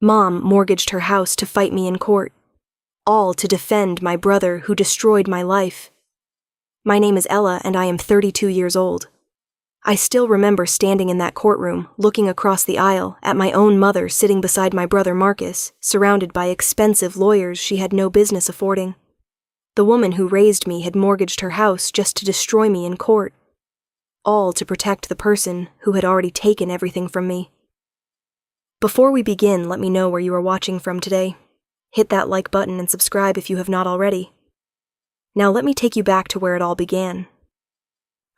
Mom mortgaged her house to fight me in court, all to defend my brother who destroyed my life. My name is Ella, and I am 32 years old. I still remember standing in that courtroom, looking across the aisle at my own mother sitting beside my brother Marcus, surrounded by expensive lawyers she had no business affording. The woman who raised me had mortgaged her house just to destroy me in court, all to protect the person who had already taken everything from me. Before we begin, let me know where you are watching from today. Hit that like button and subscribe if you have not already. Now let me take you back to where it all began.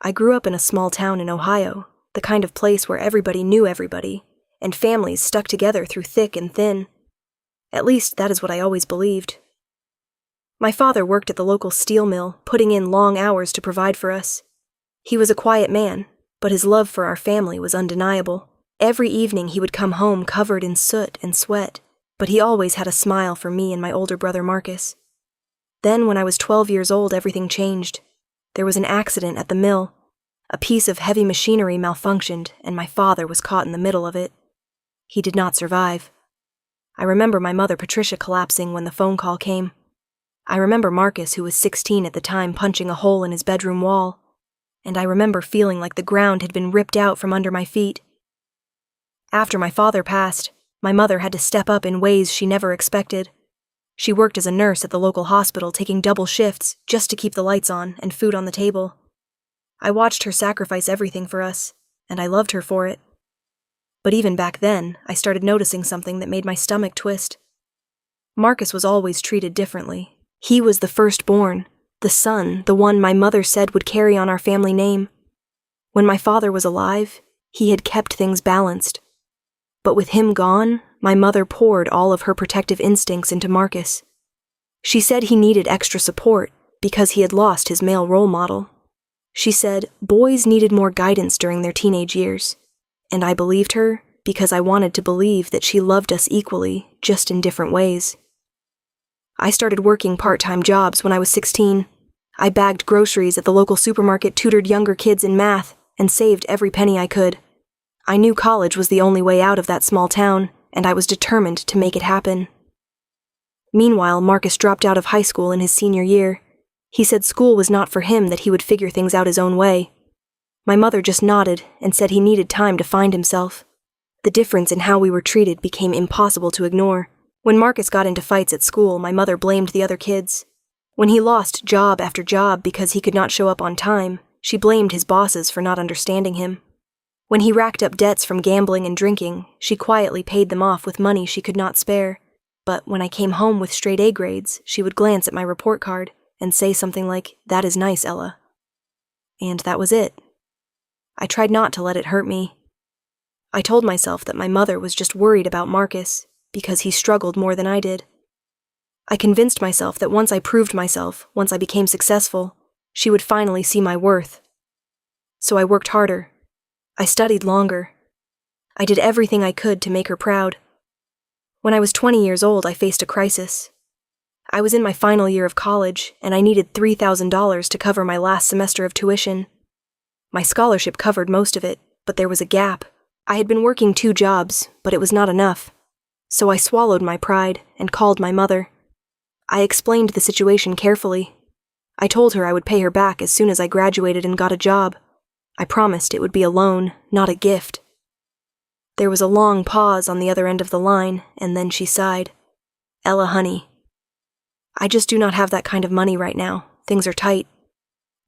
I grew up in a small town in Ohio, the kind of place where everybody knew everybody, and families stuck together through thick and thin. At least that is what I always believed. My father worked at the local steel mill, putting in long hours to provide for us. He was a quiet man, but his love for our family was undeniable. Every evening he would come home covered in soot and sweat, but he always had a smile for me and my older brother Marcus. Then, when I was 12 years old, everything changed. There was an accident at the mill. A piece of heavy machinery malfunctioned, and my father was caught in the middle of it. He did not survive. I remember my mother Patricia collapsing when the phone call came. I remember Marcus, who was 16 at the time, punching a hole in his bedroom wall. And I remember feeling like the ground had been ripped out from under my feet. After my father passed, my mother had to step up in ways she never expected. She worked as a nurse at the local hospital, taking double shifts just to keep the lights on and food on the table. I watched her sacrifice everything for us, and I loved her for it. But even back then, I started noticing something that made my stomach twist. Marcus was always treated differently. He was the firstborn, the son, the one my mother said would carry on our family name. When my father was alive, he had kept things balanced. But with him gone, my mother poured all of her protective instincts into Marcus. She said he needed extra support because he had lost his male role model. She said boys needed more guidance during their teenage years, and I believed her because I wanted to believe that she loved us equally, just in different ways. I started working part-time jobs when I was 16. I bagged groceries at the local supermarket, tutored younger kids in math, and saved every penny I could. I knew college was the only way out of that small town, and I was determined to make it happen. Meanwhile, Marcus dropped out of high school in his senior year. He said school was not for him, that he would figure things out his own way. My mother just nodded and said he needed time to find himself. The difference in how we were treated became impossible to ignore. When Marcus got into fights at school, my mother blamed the other kids. When he lost job after job because he could not show up on time, she blamed his bosses for not understanding him. When he racked up debts from gambling and drinking, she quietly paid them off with money she could not spare. But when I came home with straight A grades, she would glance at my report card and say something like, "That is nice, Ella." And that was it. I tried not to let it hurt me. I told myself that my mother was just worried about Marcus because he struggled more than I did. I convinced myself that once I proved myself, once I became successful, she would finally see my worth. So I worked harder. I studied longer. I did everything I could to make her proud. When I was 20 years old, I faced a crisis. I was in my final year of college, and I needed $3,000 to cover my last semester of tuition. My scholarship covered most of it, but there was a gap. I had been working 2 jobs, but it was not enough. So I swallowed my pride and called my mother. I explained the situation carefully. I told her I would pay her back as soon as I graduated and got a job. I promised it would be a loan, not a gift. There was a long pause on the other end of the line, and then she sighed. "Ella, honey, I just do not have that kind of money right now. Things are tight.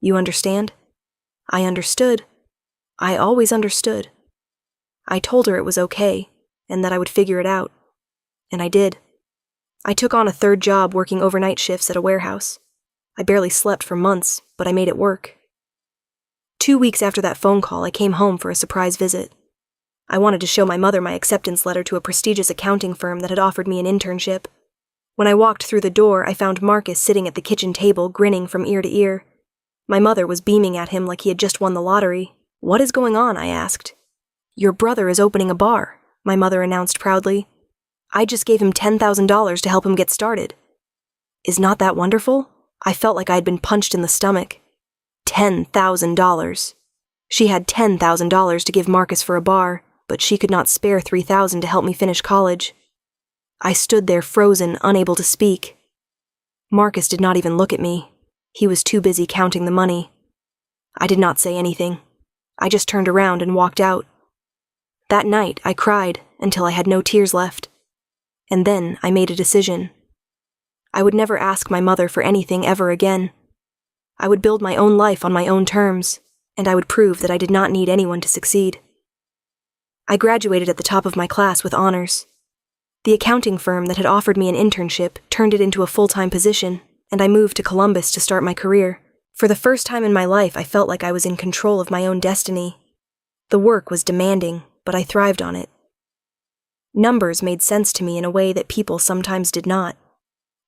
You understand?" I understood. I always understood. I told her it was okay, and that I would figure it out. And I did. I took on a 3rd job working overnight shifts at a warehouse. I barely slept for months, but I made it work. 2 weeks after that phone call, I came home for a surprise visit. I wanted to show my mother my acceptance letter to a prestigious accounting firm that had offered me an internship. When I walked through the door, I found Marcus sitting at the kitchen table, grinning from ear to ear. My mother was beaming at him like he had just won the lottery. "What is going on?" I asked. "Your brother is opening a bar," my mother announced proudly. "I just gave him $10,000 to help him get started." Is not that wonderful? I felt like I had been punched in the stomach. $10,000. She had $10,000 to give Marcus for a bar, but she could not spare $3,000 to help me finish college. I stood there frozen, unable to speak. Marcus did not even look at me. He was too busy counting the money. I did not say anything. I just turned around and walked out. That night, I cried until I had no tears left. And then I made a decision. I would never ask my mother for anything ever again. I would build my own life on my own terms, and I would prove that I did not need anyone to succeed. I graduated at the top of my class with honors. The accounting firm that had offered me an internship turned it into a full-time position, and I moved to Columbus to start my career. For the first time in my life, I felt like I was in control of my own destiny. The work was demanding, but I thrived on it. Numbers made sense to me in a way that people sometimes did not.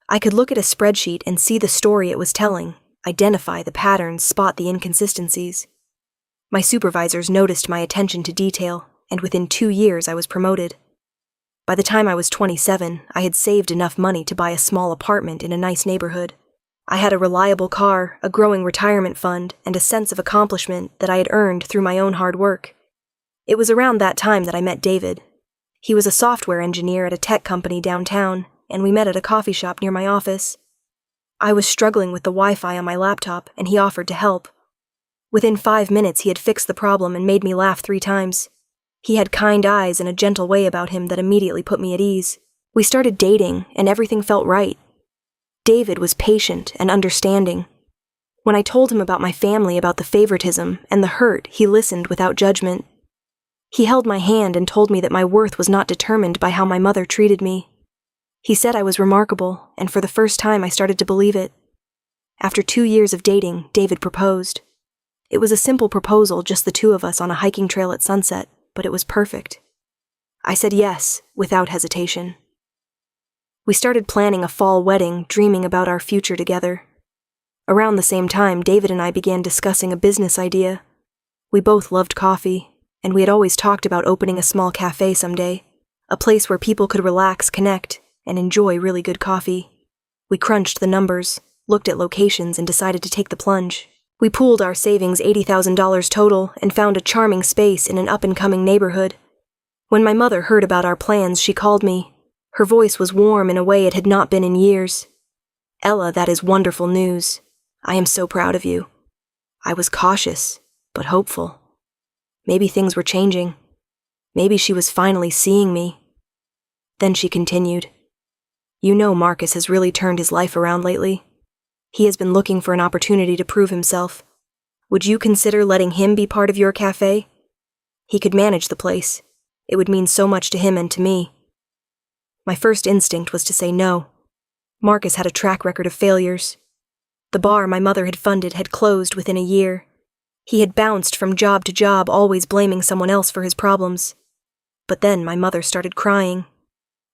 I could look at a spreadsheet and see the story it was telling, identify the patterns, spot the inconsistencies. My supervisors noticed my attention to detail, and within 2 years I was promoted. By the time I was 27, I had saved enough money to buy a small apartment in a nice neighborhood. I had a reliable car, a growing retirement fund, and a sense of accomplishment that I had earned through my own hard work. It was around that time that I met David. He was a software engineer at a tech company downtown, and we met at a coffee shop near my office. I was struggling with the Wi-Fi on my laptop, and he offered to help. Within 5 minutes, he had fixed the problem and made me laugh 3 times. He had kind eyes and a gentle way about him that immediately put me at ease. We started dating, and everything felt right. David was patient and understanding. When I told him about my family, about the favoritism and the hurt, he listened without judgment. He held my hand and told me that my worth was not determined by how my mother treated me. He said I was remarkable, and for the first time I started to believe it. After 2 years of dating, David proposed. It was a simple proposal, just the 2 of us on a hiking trail at sunset, but it was perfect. I said yes, without hesitation. We started planning a fall wedding, dreaming about our future together. Around the same time, David and I began discussing a business idea. We both loved coffee, and we had always talked about opening a small cafe someday, a place where people could relax, connect, and enjoy really good coffee. We crunched the numbers, looked at locations, and decided to take the plunge. We pooled our savings, $80,000 total, and found a charming space in an up-and-coming neighborhood. When my mother heard about our plans, she called me. Her voice was warm in a way it had not been in years. "Ella, that is wonderful news. I am so proud of you." I was cautious, but hopeful. Maybe things were changing. Maybe she was finally seeing me. Then she continued, "You know Marcus has really turned his life around lately. He has been looking for an opportunity to prove himself. Would you consider letting him be part of your cafe? He could manage the place. It would mean so much to him and to me." My first instinct was to say no. Marcus had a track record of failures. The bar my mother had funded had closed within a year. He had bounced from job to job, always blaming someone else for his problems. But then my mother started crying.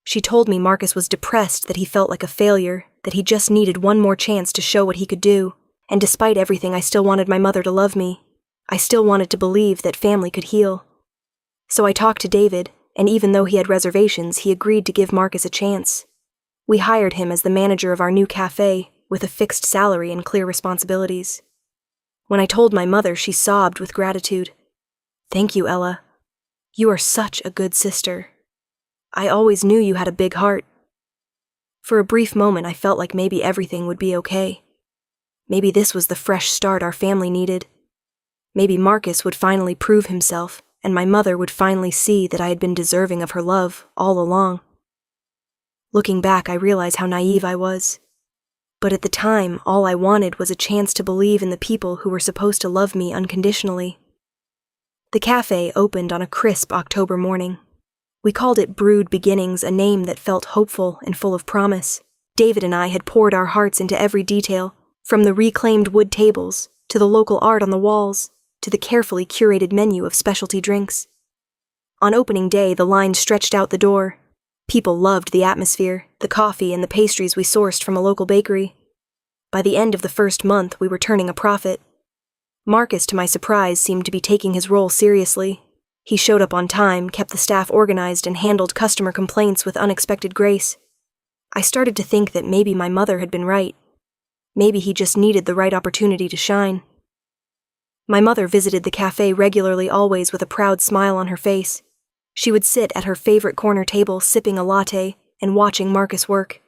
She told me Marcus was depressed, that he felt like a failure, that he just needed one more chance to show what he could do, and despite everything I still wanted my mother to love me. I still wanted to believe that family could heal. So I talked to David, and even though he had reservations, he agreed to give Marcus a chance. We hired him as the manager of our new cafe, with a fixed salary and clear responsibilities. When I told my mother, she sobbed with gratitude. "Thank you, Ella. You are such a good sister. I always knew you had a big heart." For a brief moment, I felt like maybe everything would be okay. Maybe this was the fresh start our family needed. Maybe Marcus would finally prove himself, and my mother would finally see that I had been deserving of her love all along. Looking back, I realize how naive I was. But at the time, all I wanted was a chance to believe in the people who were supposed to love me unconditionally. The cafe opened on a crisp October morning. We called it Brewed Beginnings, a name that felt hopeful and full of promise. David and I had poured our hearts into every detail, from the reclaimed wood tables, to the local art on the walls, to the carefully curated menu of specialty drinks. On opening day, the line stretched out the door. People loved the atmosphere, the coffee, and the pastries we sourced from a local bakery. By the end of the first month, we were turning a profit. Marcus, to my surprise, seemed to be taking his role seriously. He showed up on time, kept the staff organized, and handled customer complaints with unexpected grace. I started to think that maybe my mother had been right. Maybe he just needed the right opportunity to shine. My mother visited the cafe regularly, always with a proud smile on her face. She would sit at her favorite corner table sipping a latte, and watching Marcus work.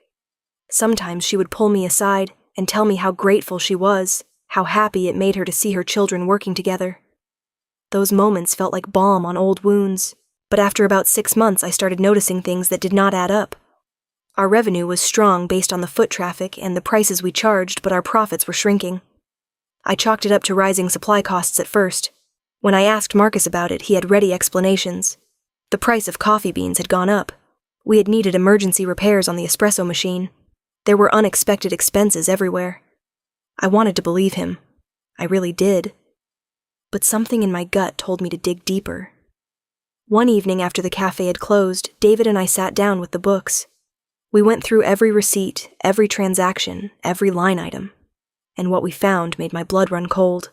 Sometimes she would pull me aside and tell me how grateful she was, how happy it made her to see her children working together. Those moments felt like balm on old wounds, but after about 6 months I started noticing things that did not add up. Our revenue was strong based on the foot traffic and the prices we charged, but our profits were shrinking. I chalked it up to rising supply costs at first. When I asked Marcus about it, he had ready explanations. The price of coffee beans had gone up. We had needed emergency repairs on the espresso machine. There were unexpected expenses everywhere. I wanted to believe him. I really did. But something in my gut told me to dig deeper. One evening after the cafe had closed, David and I sat down with the books. We went through every receipt, every transaction, every line item, and what we found made my blood run cold.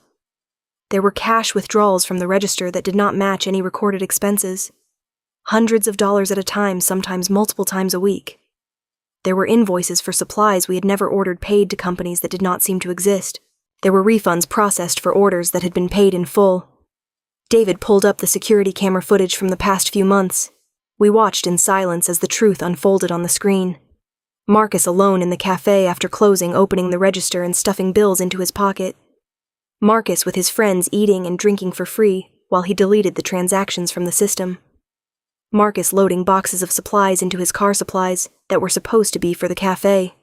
There were cash withdrawals from the register that did not match any recorded expenses. Hundreds of dollars at a time, sometimes multiple times a week. There were invoices for supplies we had never ordered paid to companies that did not seem to exist. There were refunds processed for orders that had been paid in full. David pulled up the security camera footage from the past few months. We watched in silence as the truth unfolded on the screen. Marcus alone in the cafe after closing, opening the register and stuffing bills into his pocket. Marcus with his friends eating and drinking for free while he deleted the transactions from the system. Marcus loading boxes of supplies into his car supplies that were supposed to be for the cafe.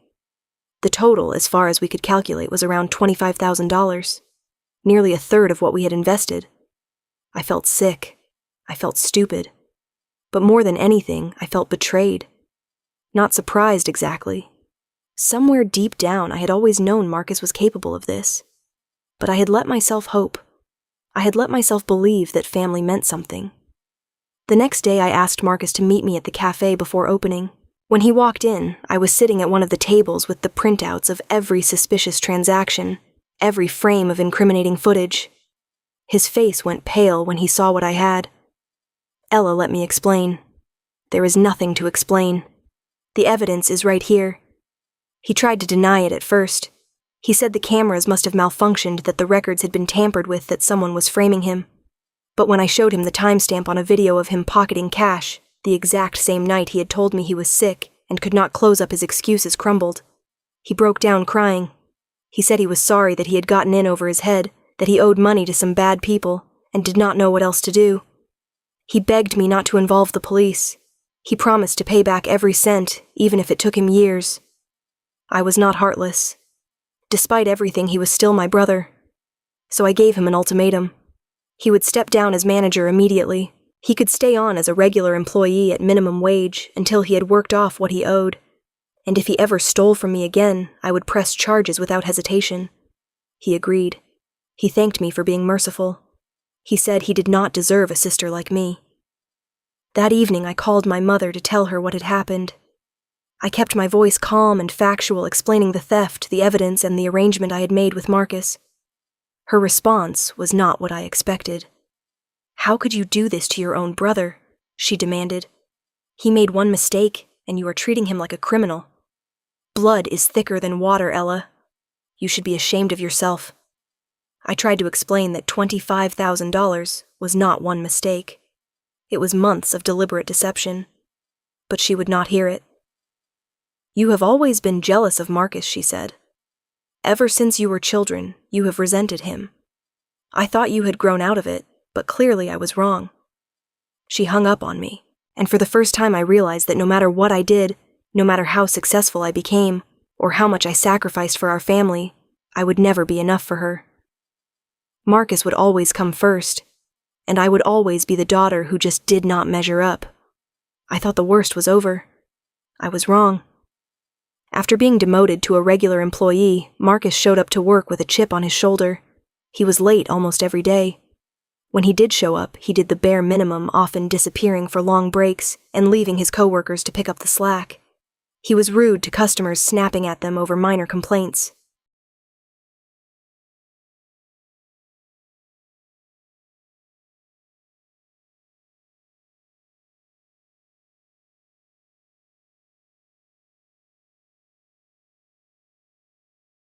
The total, as far as we could calculate, was around $25,000, nearly a third of what we had invested. I felt sick. I felt stupid. But more than anything, I felt betrayed. Not surprised exactly. Somewhere deep down, I had always known Marcus was capable of this. But I had let myself hope. I had let myself believe that family meant something. The next day, I asked Marcus to meet me at the cafe before opening. When he walked in, I was sitting at one of the tables with the printouts of every suspicious transaction, every frame of incriminating footage. His face went pale when he saw what I had. Ella let me explain. There is nothing to explain. The evidence is right here. He tried to deny it at first. He said the cameras must have malfunctioned, that the records had been tampered with, that someone was framing him. But when I showed him the timestamp on a video of him pocketing cash, the exact same night he had told me he was sick and could not close up, his excuses crumbled. He broke down crying. He said he was sorry that he had gotten in over his head, that he owed money to some bad people and did not know what else to do. He begged me not to involve the police. He promised to pay back every cent, even if it took him years. I was not heartless. Despite everything, he was still my brother. So I gave him an ultimatum. He would step down as manager immediately. He could stay on as a regular employee at minimum wage until he had worked off what he owed. And if he ever stole from me again, I would press charges without hesitation. He agreed. He thanked me for being merciful. He said he did not deserve a sister like me. That evening, I called my mother to tell her what had happened. I kept my voice calm and factual, explaining the theft, the evidence, and the arrangement I had made with Marcus. Her response was not what I expected. "How could you do this to your own brother?" she demanded. "He made one mistake, and you are treating him like a criminal. Blood is thicker than water, Ella. You should be ashamed of yourself." I tried to explain that $25,000 was not one mistake. It was months of deliberate deception. But she would not hear it. "You have always been jealous of Marcus," she said. "Ever since you were children, you have resented him. I thought you had grown out of it, but clearly I was wrong." She hung up on me, and for the first time I realized that no matter what I did, no matter how successful I became, or how much I sacrificed for our family, I would never be enough for her. Marcus would always come first, and I would always be the daughter who just did not measure up. I thought the worst was over. I was wrong. After being demoted to a regular employee, Marcus showed up to work with a chip on his shoulder. He was late almost every day. When he did show up, he did the bare minimum, often disappearing for long breaks and leaving his coworkers to pick up the slack. He was rude to customers, snapping at them over minor complaints.